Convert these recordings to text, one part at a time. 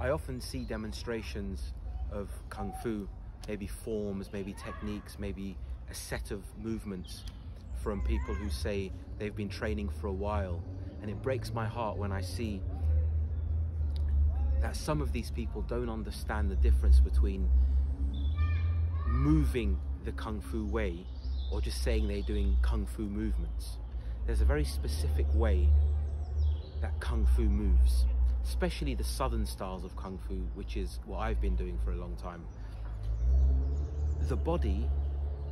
I often see demonstrations of Kung Fu, maybe forms, maybe techniques, maybe a set of movements from people who say they've been training for a while. And it breaks my heart when I see that some of these people don't understand the difference between moving the Kung Fu way or just saying they're doing Kung Fu movements. There's a very specific way that Kung Fu moves, especially the southern styles of Kung Fu, which is what I've been doing for a long time. The body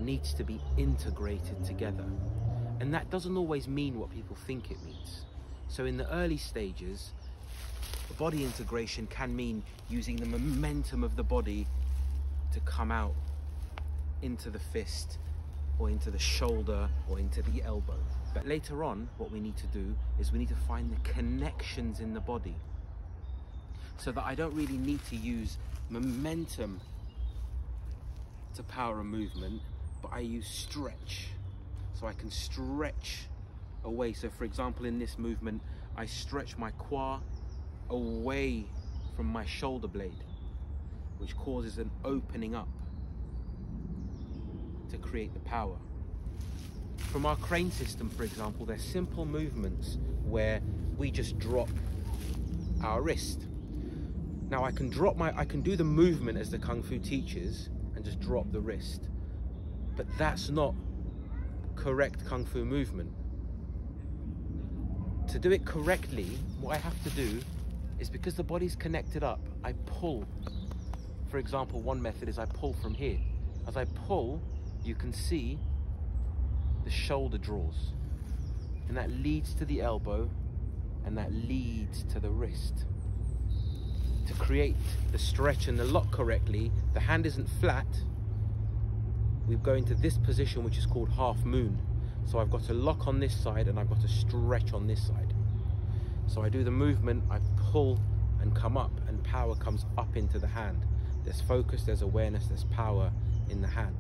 needs to be integrated together, and that doesn't always mean what people think it means. So in the early stages, body integration can mean using the momentum of the body to come out into the fist or into the shoulder or into the elbow. But later on, what we need to do is we need to find the connections in the body, so that I don't really need to use momentum to power a movement, but I use stretch. So I can stretch away. So for example, in this movement, I stretch my quad away from my shoulder blade, which causes an opening up to create the power. From our crane system, for example, there's simple movements where we just drop our wrist. Now I can do the movement as the Kung Fu teaches and just drop the wrist, but that's not correct Kung Fu movement. To do it correctly, what I have to do is, because the body's connected up, I pull. For example, one method is I pull from here. As I pull, you can see the shoulder draws, and that leads to the elbow, and that leads to the wrist. To create the stretch and the lock correctly, the hand isn't flat. We go into this position, which is called half moon. So I've got to lock on this side and I've got to stretch on this side. So I do the movement, I pull and come up, and power comes up into the hand. There's focus, there's awareness, there's power in the hand.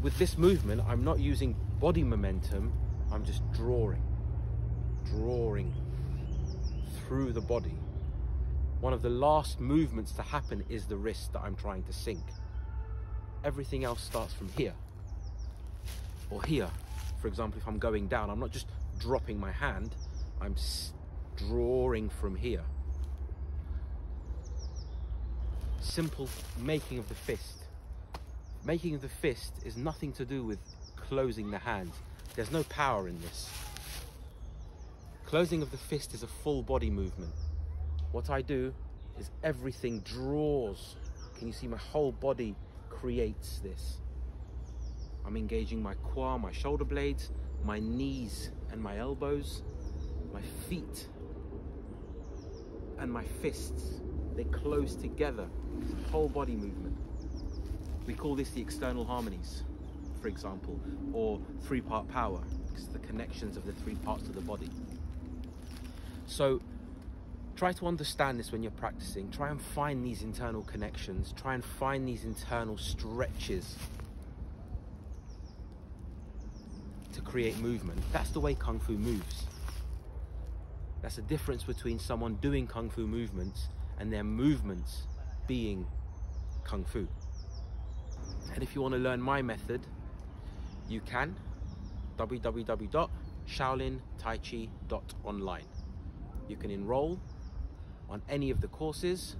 With this movement, I'm not using body momentum, I'm just drawing through the body. One of the last movements to happen is the wrist that I'm trying to sink. Everything else starts from here or here. For example, if I'm going down, I'm not just dropping my hand, I'm drawing from here. Simple making of the fist. Making of the fist is nothing to do with closing the hand. There's no power in this. Closing of the fist is a full body movement. What I do is everything draws. Can you see my whole body creates this? I'm engaging my quad, my shoulder blades, my knees and my elbows, my feet and my fists. They close together. It's a whole body movement. We call this the external harmonies, for example, or three-part power, because the connections of the three parts of the body. So try to understand this when you're practicing. Try and find these internal connections. Try and find these internal stretches to create movement. That's the way Kung Fu moves. That's the difference between someone doing Kung Fu movements and their movements being Kung Fu. And if you want to learn my method, you can. www.shaolintaichi.online. You can enroll on any of the courses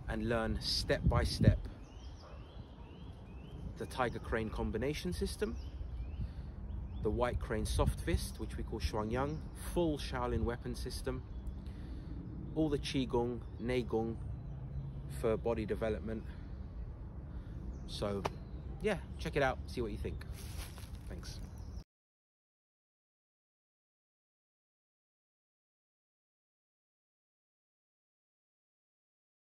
and learn step by step the Tiger Crane combination system, the White Crane soft fist, which we call Shuangyang, full Shaolin weapon system, all the Qigong, Neigong for body development. So yeah, check it out, see what you think.